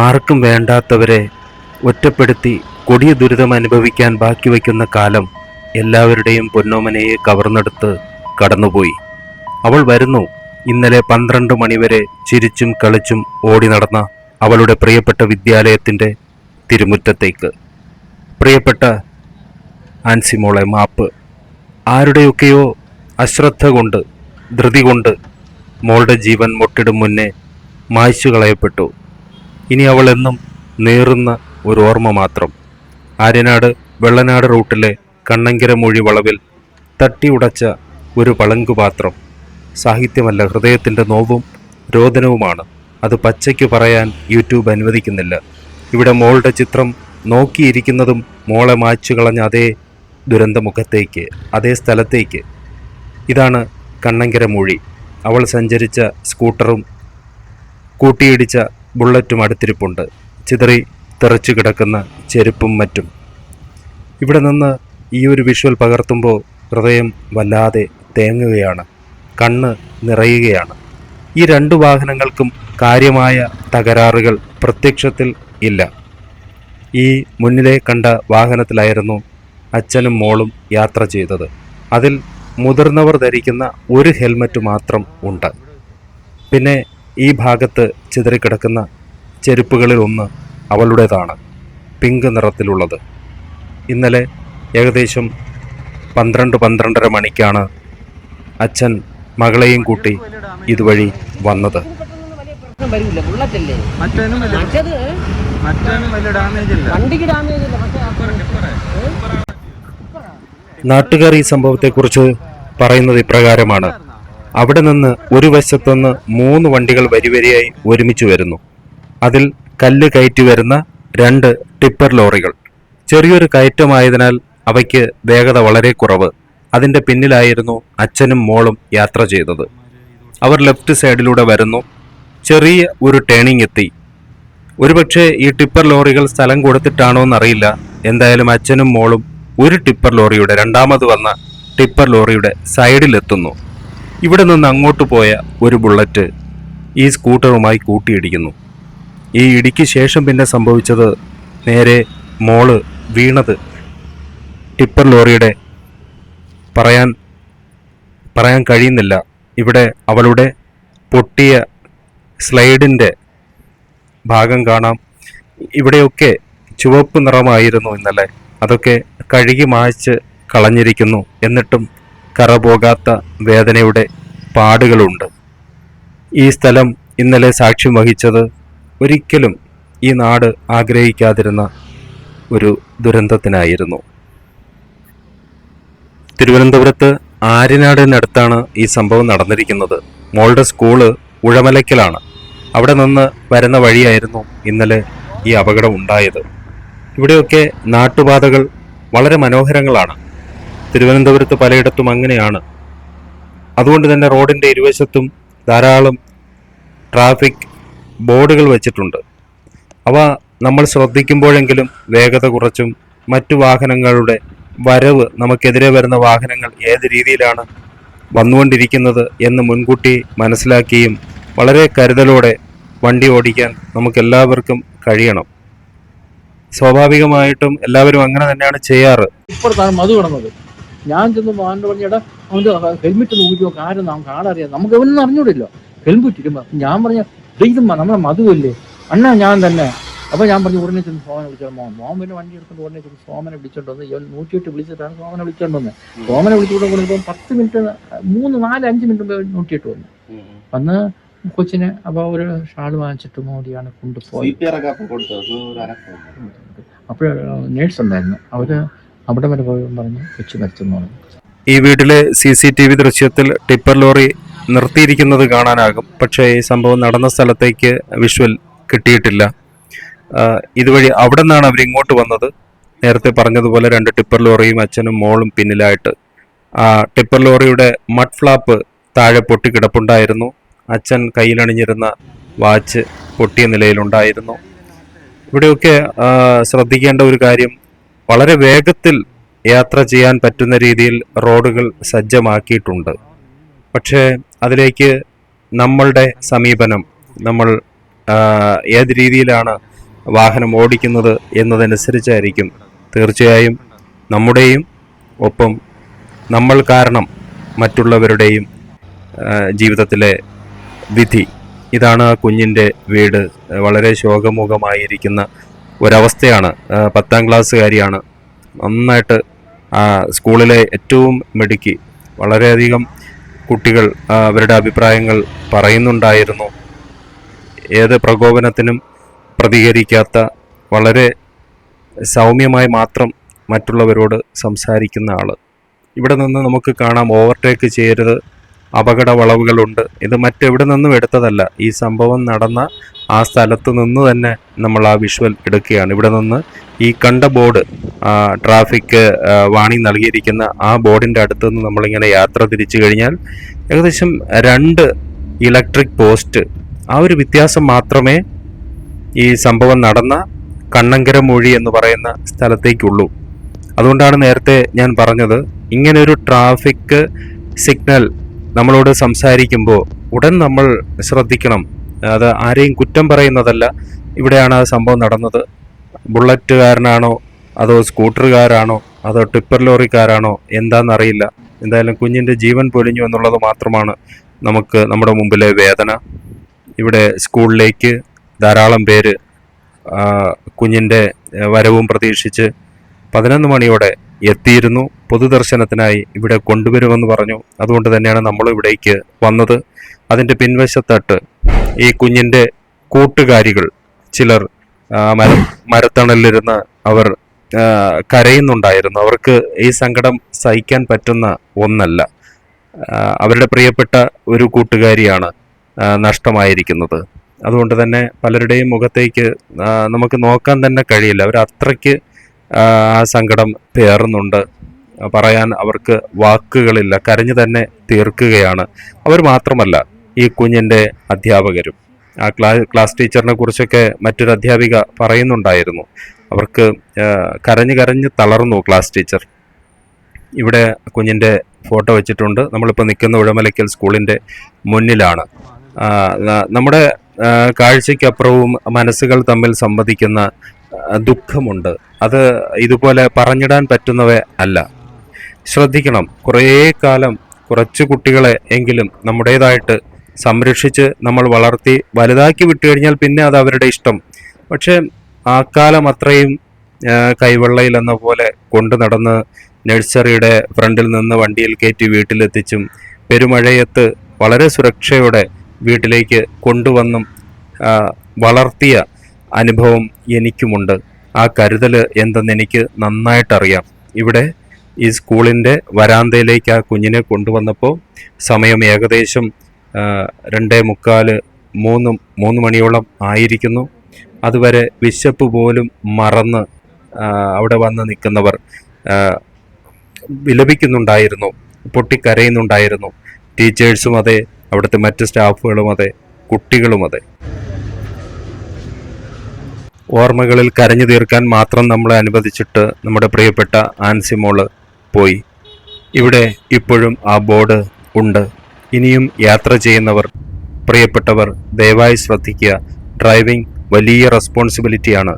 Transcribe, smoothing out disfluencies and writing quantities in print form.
ആർക്കും വേണ്ടാത്തവരെ ഒറ്റപ്പെടുത്തി കൊടിയ ദുരിതം അനുഭവിക്കാൻ ബാക്കി വയ്ക്കുന്ന കാലം എല്ലാവരുടെയും പൊന്നോമനയെ കവർന്നെടുത്ത് കടന്നുപോയി. അവൾ വരുന്നു. ഇന്നലെ 12 മണിവരെ ചിരിച്ചും കളിച്ചും ഓടി നടന്ന അവളുടെ പ്രിയപ്പെട്ട വിദ്യാലയത്തിൻ്റെ തിരുമുറ്റത്തേക്ക്. പ്രിയപ്പെട്ട ആൻസിമോളെ, മാപ്പ്. ആരുടെയൊക്കെയോ അശ്രദ്ധ കൊണ്ട്, ധൃതി കൊണ്ട് മോളുടെ ജീവൻ മുട്ടിടും മുന്നേ മായ്ച്ചു കളയപ്പെട്ടു. ഇനി അവൾ എന്നും നേറുന്ന ഒരു ഓർമ്മ മാത്രം. ആര്യനാട് വെള്ളനാട് റൂട്ടിലെ കണ്ണങ്കര മൊഴി വളവിൽ തട്ടിയുടച്ച ഒരു പളങ്കുപാത്രം. സാഹിത്യമല്ല, ഹൃദയത്തിൻ്റെ നോവും രോദനവുമാണ്. അത് പച്ചയ്ക്ക് പറയാൻ യൂട്യൂബ് അനുവദിക്കുന്നില്ല. ഇവിടെ മോളുടെ ചിത്രം നോക്കിയിരിക്കുന്നതും മോളെ മായ്ച്ചു കളഞ്ഞ അതേ ദുരന്തമുഖത്തേക്ക്, അതേ സ്ഥലത്തേക്ക്. ഇതാണ് കണ്ണങ്കര മൊഴി. അവൾ സഞ്ചരിച്ച സ്കൂട്ടറും കൂട്ടിയിടിച്ച ബുള്ളറ്റും അടുത്തിരിപ്പുണ്ട്. ചിതറി തെറിച്ചു കിടക്കുന്ന ചെരുപ്പും മറ്റും. ഇവിടെ നിന്ന് ഈ ഒരു വിഷ്വൽ പകർത്തുമ്പോൾ ഹൃദയം വല്ലാതെ തേങ്ങുകയാണ്, കണ്ണ് നിറയുകയാണ്. ഈ 2 വാഹനങ്ങൾക്കും കാര്യമായ തകരാറുകൾ പ്രത്യക്ഷത്തിൽ ഇല്ല. ഈ മുന്നിലെ കണ്ട വാഹനത്തിലായിരുന്നു അച്ഛനും മോളും യാത്ര ചെയ്തത്. അതിൽ മുതിർന്നവർ ധരിക്കുന്ന ഒരു ഹെൽമറ്റ് മാത്രം ഉണ്ട്. പിന്നെ ഈ ഭാഗത്ത് ചിതറിക്കിടക്കുന്ന ചെരുപ്പുകളിൽ ഒന്ന് അവളുടേതാണ്, പിങ്ക് നിറത്തിലുള്ളത്. ഇന്നലെ ഏകദേശം 12-12:30 മണിക്കാണ് അച്ഛൻ മകളെയും കൂട്ടി ഇതുവഴി വന്നത്. നാട്ടുകാർ ഈ സംഭവത്തെക്കുറിച്ച് പറയുന്നത് ഇപ്രകാരമാണ്. അവിടെ നിന്ന് ഒരു വശത്തുനിന്ന് 3 വണ്ടികൾ വരിവരിയായി ഒരുമിച്ച് വരുന്നു. അതിൽ കല്ല് കയറ്റി വരുന്ന 2 ടിപ്പർ ലോറികൾ. ചെറിയൊരു കയറ്റമായതിനാൽ അവയ്ക്ക് വേഗത വളരെ കുറവ്. അതിൻ്റെ പിന്നിലായിരുന്നു അച്ഛനും മോളും യാത്ര ചെയ്തത്. അവർ ലെഫ്റ്റ് സൈഡിലൂടെ വരുന്നു. ചെറിയ ഒരു ടേണിംഗ് എത്തി. ഒരുപക്ഷെ ഈ ടിപ്പർ ലോറികൾ സ്ഥലം കൊടുത്തിട്ടാണോ എന്നറിയില്ല. എന്തായാലും അച്ഛനും മോളും ഒരു ടിപ്പർ ലോറിയുടെ, രണ്ടാമത് വന്ന ടിപ്പർ ലോറിയുടെ സൈഡിലെത്തുന്നു. ഇവിടെ നിന്ന് അങ്ങോട്ട് പോയ ഒരു ബുള്ളറ്റ് ഈ സ്കൂട്ടറുമായി കൂട്ടിയിടിക്കുന്നു. ഈ ഇടിക്ക് ശേഷം പിന്നെ സംഭവിച്ചത്, നേരെ മോള് വീണത് ടിപ്പർ ലോറിയുടെ പറയാൻ കഴിയുന്നില്ല. ഇവിടെ അവളുടെ പൊട്ടിയ സ്ലൈഡിൻ്റെ ഭാഗം കാണാം. ഇവിടെയൊക്കെ ചുവപ്പ് നിറമായിരുന്നു ഇന്നലെ. അതൊക്കെ കഴുകി മായ്ച്ച് കളഞ്ഞിരിക്കുന്നു. എന്നിട്ടും കറപോകാത്ത വേദനയുടെ പാടുകളുണ്ട്. ഈ സ്ഥലം ഇന്നലെ സാക്ഷ്യം വഹിച്ചത് ഒരിക്കലും ഈ നാട് ആഗ്രഹിക്കാതിരുന്ന ഒരു ദുരന്തത്തിനായിരുന്നു. തിരുവനന്തപുരത്ത് ആര്യനാടിനടുത്താണ് ഈ സംഭവം നടന്നിരിക്കുന്നത്. മോളുടെ സ്കൂള് ഉഴമലയ്ക്കലാണ്. അവിടെ നിന്ന് വരുന്ന വഴിയായിരുന്നു ഇന്നലെ ഈ അപകടം ഉണ്ടായത്. ഇവിടെയൊക്കെ നാട്ടുപാതകൾ വളരെ മനോഹരങ്ങളാണ്. തിരുവനന്തപുരത്ത് പലയിടത്തും അങ്ങനെയാണ്. അതുകൊണ്ട് തന്നെ റോഡിൻ്റെ ഇരുവശത്തും ധാരാളം ട്രാഫിക് ബോർഡുകൾ വച്ചിട്ടുണ്ട്. അവ നമ്മൾ ശ്രദ്ധിക്കുമ്പോഴെങ്കിലും വേഗത കുറച്ചും മറ്റു വാഹനങ്ങളുടെ വരവ്, നമുക്കെതിരെ വരുന്ന വാഹനങ്ങൾ ഏത് രീതിയിലാണ് വന്നുകൊണ്ടിരിക്കുന്നത് എന്ന് മുൻകൂട്ടി മനസ്സിലാക്കിയും വളരെ കരുതലോടെ വണ്ടി ഓടിക്കാൻ നമുക്കെല്ലാവർക്കും കഴിയണം. സ്വാഭാവികമായിട്ടും എല്ലാവരും അങ്ങനെ തന്നെയാണ് ചെയ്യാറ്. ഇപ്പുറത്താണ് മധു കിടന്നത്. ഞാൻ ചെന്ന് അവൻ്റെ പറഞ്ഞേട്ടാ, അവൻ്റെ ഹെൽമെറ്റ് നോക്കി നോക്കി, ആരും നമുക്ക് ആളറിയാം, നമുക്ക് എവനൊന്നും അറിഞ്ഞൂടില്ലോ ഹെൽമെറ്റ് ഇടുമ്പോൾ. ഞാൻ പറഞ്ഞ ഇതും നമ്മളെ മധുവല്ലേ അണ്ണാ, ഞാൻ തന്നെ. അപ്പോൾ ഞാൻ പറഞ്ഞു ഉടനെ ചെന്ന് സോമനെ വിളിച്ചോണ്ട് മോൻ പിന്നെ വണ്ടി എടുത്തുകൊണ്ട് ഉടനെ ചെന്ന് സോമനെ വിളിച്ചോണ്ട് വന്ന്. ഇവൻ 108 വിളിച്ചിട്ടാണ് സോമനെ വിളിച്ചോണ്ട് വന്നത്. സോമനെ വിളിച്ചുകൊണ്ട് കൊണ്ടിപ്പോൾ 10 മിനിറ്റ് 3, 4, 5 മിനിറ്റ് മുമ്പ് 108 വന്ന് കൊച്ചിനെ അപ്പോൾ ഒരു ഷാൾ വാങ്ങിച്ചിട്ട് മോദിയാണ് കൊണ്ടുപോയി. അപ്പോൾ നേഴ്സ് ഉണ്ടായിരുന്നു, അവര് അവിടെ വരെ പോയി പറഞ്ഞ് കൊച്ചു മരിച്ചെന്ന് പറഞ്ഞു. ഈ വീട്ടിലെ CCTV ദൃശ്യത്തിൽ ടിപ്പർ ലോറി നിർത്തിയിരിക്കുന്നത് കാണാനാകും. പക്ഷേ ഈ സംഭവം നടന്ന സ്ഥലത്തേക്ക് വിഷ്വൽ കിട്ടിയിട്ടില്ല. ഇതുവഴി അവിടെ നിന്നാണ് അവരിങ്ങോട്ട് വന്നത്. നേരത്തെ പറഞ്ഞതുപോലെ 2 ടിപ്പർ ലോറിയും അച്ഛനും മോളും പിന്നിലായിട്ട്. ടിപ്പർ ലോറിയുടെ മഡ് ഫ്ലാപ്പ് താഴെ പൊട്ടിക്കിടപ്പുണ്ടായിരുന്നു. അച്ഛൻ കയ്യിലണിഞ്ഞിരുന്ന വാച്ച് പൊട്ടിയ നിലയിലുണ്ടായിരുന്നു. ഇവിടെയൊക്കെ ശ്രദ്ധിക്കേണ്ട ഒരു കാര്യം, വളരെ വേഗത്തിൽ യാത്ര ചെയ്യാൻ പറ്റുന്ന രീതിയിൽ റോഡുകൾ സജ്ജമാക്കിയിട്ടുണ്ട്. പക്ഷേ അതിലേക്ക് നമ്മളുടെ സമീപനം, നമ്മൾ ഏത് രീതിയിലാണ് വാഹനം ഓടിക്കുന്നത് എന്നതനുസരിച്ചായിരിക്കും തീർച്ചയായും നമ്മുടെയും ഒപ്പം നമ്മൾ കാരണം മറ്റുള്ളവരുടെയും ജീവിതത്തിലെ വിധി. ഇതാണ് ആ കുഞ്ഞിൻ്റെ വീട്. വളരെ ശോകമുഖമായിരിക്കുന്ന ഒരവസ്ഥയാണ്. 10ാം ക്ലാസ്സുകാരിയാണ്. നന്നായിട്ട് സ്കൂളിലെ ഏറ്റവും മിടുക്കി. വളരെയധികം കുട്ടികൾ അവരുടെ അഭിപ്രായങ്ങൾ പറയുന്നുണ്ടായിരുന്നു. ഏത് പ്രകോപനത്തിനും പ്രതികരിക്കാത്ത, വളരെ സൗമ്യമായി മാത്രം മറ്റുള്ളവരോട് സംസാരിക്കുന്ന ആൾ. ഇവിടെ നിന്ന് നമുക്ക് കാണാം ഓവർടേക്ക് ചെയ്യരുത്, അപകട വളവുകളുണ്ട്. ഇത് മറ്റെവിടെ നിന്നും എടുത്തതല്ല. ഈ സംഭവം നടന്ന ആ സ്ഥലത്ത് നിന്ന് തന്നെ നമ്മൾ ആ വിഷ്വൽ എടുക്കുകയാണ്. ഇവിടെ നിന്ന് ഈ കണ്ട ബോർഡ്, ട്രാഫിക് വാണിംഗ് നൽകിയിരിക്കുന്ന ആ ബോർഡിൻ്റെ അടുത്ത് നിന്ന് നമ്മളിങ്ങനെ യാത്ര തിരിച്ചു കഴിഞ്ഞാൽ ഏകദേശം 2 ഇലക്ട്രിക് പോസ്റ്റ്, ആ ഒരു വ്യത്യാസം മാത്രമേ ഈ സംഭവം നടന്ന കണ്ണങ്കര മൊഴി എന്ന് പറയുന്ന സ്ഥലത്തേക്കുള്ളൂ. അതുകൊണ്ടാണ് നേരത്തെ ഞാൻ പറഞ്ഞത്, ഇങ്ങനൊരു ട്രാഫിക് സിഗ്നൽ നമ്മളോട് സംസാരിക്കുമ്പോൾ ഉടൻ നമ്മൾ ശ്രദ്ധിക്കണം. അത് ആരെയും കുറ്റം പറയുന്നതല്ല. ഇവിടെയാണ് ആ സംഭവം നടന്നത്. ബുള്ളറ്റുകാരനാണോ അതോ സ്കൂട്ടറുകാരാണോ അതോ ടിപ്പർ ലോറിക്കാരാണോ എന്താണെന്നറിയില്ല. എന്തായാലും കുഞ്ഞിൻ്റെ ജീവൻ പൊലിഞ്ഞു എന്നുള്ളത് മാത്രമാണ് നമുക്ക് നമ്മുടെ മുമ്പിലെ വേദന. ഇവിടെ സ്കൂളിലേക്ക് ധാരാളം പേര് കുഞ്ഞിൻ്റെ വരവും പ്രതീക്ഷിച്ച് 11 മണിയോടെ എത്തിയിരുന്നു. പൊതുദർശനത്തിനായി ഇവിടെ കൊണ്ടുവരുമെന്ന് പറഞ്ഞു. അതുകൊണ്ട് തന്നെയാണ് നമ്മൾ ഇവിടേക്ക് വന്നത്. അതിൻ്റെ പിൻവശത്തട്ട് ഈ കുഞ്ഞിൻ്റെ കൂട്ടുകാരികൾ ചിലർ മരത്തണലിലിരുന്ന് അവർ കരയുന്നുണ്ടായിരുന്നു. അവർക്ക് ഈ സങ്കടം സഹിക്കാൻ പറ്റുന്ന ഒന്നല്ല. അവരുടെ പ്രിയപ്പെട്ട ഒരു കൂട്ടുകാരിയാണ് നഷ്ടമായിരിക്കുന്നത്. അതുകൊണ്ട് തന്നെ പലരുടെയും മുഖത്തേക്ക് നമുക്ക് നോക്കാൻ തന്നെ കഴിയില്ല. അവർ അത്രയ്ക്ക് ആ സങ്കടം പേറുന്നുണ്ട്. പറയാൻ അവർക്ക് വാക്കുകളില്ല. കരഞ്ഞു തന്നെ തീർക്കുകയാണ്. അവർ മാത്രമല്ല, ഈ കുഞ്ഞിൻ്റെ അധ്യാപകരും. ആ ക്ലാസ് ടീച്ചറിനെ കുറിച്ചൊക്കെ മറ്റൊരു അധ്യാപിക പറയുന്നുണ്ടായിരുന്നു. അവർക്ക് കരഞ്ഞ് തളർന്നു ക്ലാസ് ടീച്ചർ. ഇവിടെ കുഞ്ഞിൻ്റെ ഫോട്ടോ വെച്ചിട്ടുണ്ട്. നമ്മളിപ്പോൾ നിൽക്കുന്ന ഉഴമലയ്ക്കൽ സ്കൂളിൻ്റെ മുന്നിലാണ്. നമ്മുടെ കാഴ്ചയ്ക്കപ്പുറവും മനസ്സുകൾ തമ്മിൽ സംവദിക്കുന്ന ദുഃഖമുണ്ട്. അത് ഇതുപോലെ പറഞ്ഞിടാൻ പറ്റുന്നവ അല്ല. ശ്രദ്ധിക്കണം. കുറേ കാലം കുറച്ച് കുട്ടികളെ എങ്കിലും നമ്മുടേതായിട്ട് സംരക്ഷിച്ച് നമ്മൾ വളർത്തി വലുതാക്കി വിട്ടു കഴിഞ്ഞാൽ പിന്നെ അത് അവരുടെ ഇഷ്ടം. പക്ഷേ ആ കാലം അത്രയും കൈവെള്ളയിൽ എന്ന പോലെ കൊണ്ടു നടന്ന് നഴ്സറിയുടെ ഫ്രണ്ടിൽ നിന്ന് വണ്ടിയിൽ കയറ്റി വീട്ടിലെത്തിച്ചും പെരുമഴയത്ത് വളരെ സുരക്ഷയോടെ വീട്ടിലേക്ക് കൊണ്ടുവന്നും വളർത്തിയ അനുഭവം എനിക്കുമുണ്ട്. ആ കരുതൽ എന്തെന്ന് എനിക്ക് നന്നായിട്ടറിയാം. ഇവിടെ ഈ സ്കൂളിൻ്റെ വരാന്തയിലേക്ക് ആ കുഞ്ഞിനെ കൊണ്ടുവന്നപ്പോൾ സമയം ഏകദേശം 2:45, 3 മണിയോളം ആയിരിക്കുന്നു. അതുവരെ വിശപ്പ് പോലും മറന്ന് അവിടെ വന്ന് നിൽക്കുന്നവർ വിലപിക്കുന്നുണ്ടായിരുന്നു, പൊട്ടിക്കരയുന്നുണ്ടായിരുന്നു. ടീച്ചേഴ്സും അതെ, അവിടുത്തെ മറ്റ് സ്റ്റാഫുകളും അതെ, കുട്ടികളും അതെ. ഓർമ്മകളിൽ കരഞ്ഞു തീർക്കാൻ മാത്രം നമ്മളെ അനുവദിച്ചിട്ട് നമ്മുടെ പ്രിയപ്പെട്ട ആൻസിമോള് പോയി. ഇവിടെ ഇപ്പോഴും ആ ബോർഡ് ഉണ്ട്. ഇനിയും യാത്ര ചെയ്യുന്നവർ, പ്രിയപ്പെട്ടവർ, ദയവായി ശ്രദ്ധിക്കുക. ഡ്രൈവിംഗ് വലിയ റെസ്പോൺസിബിലിറ്റിയാണ്.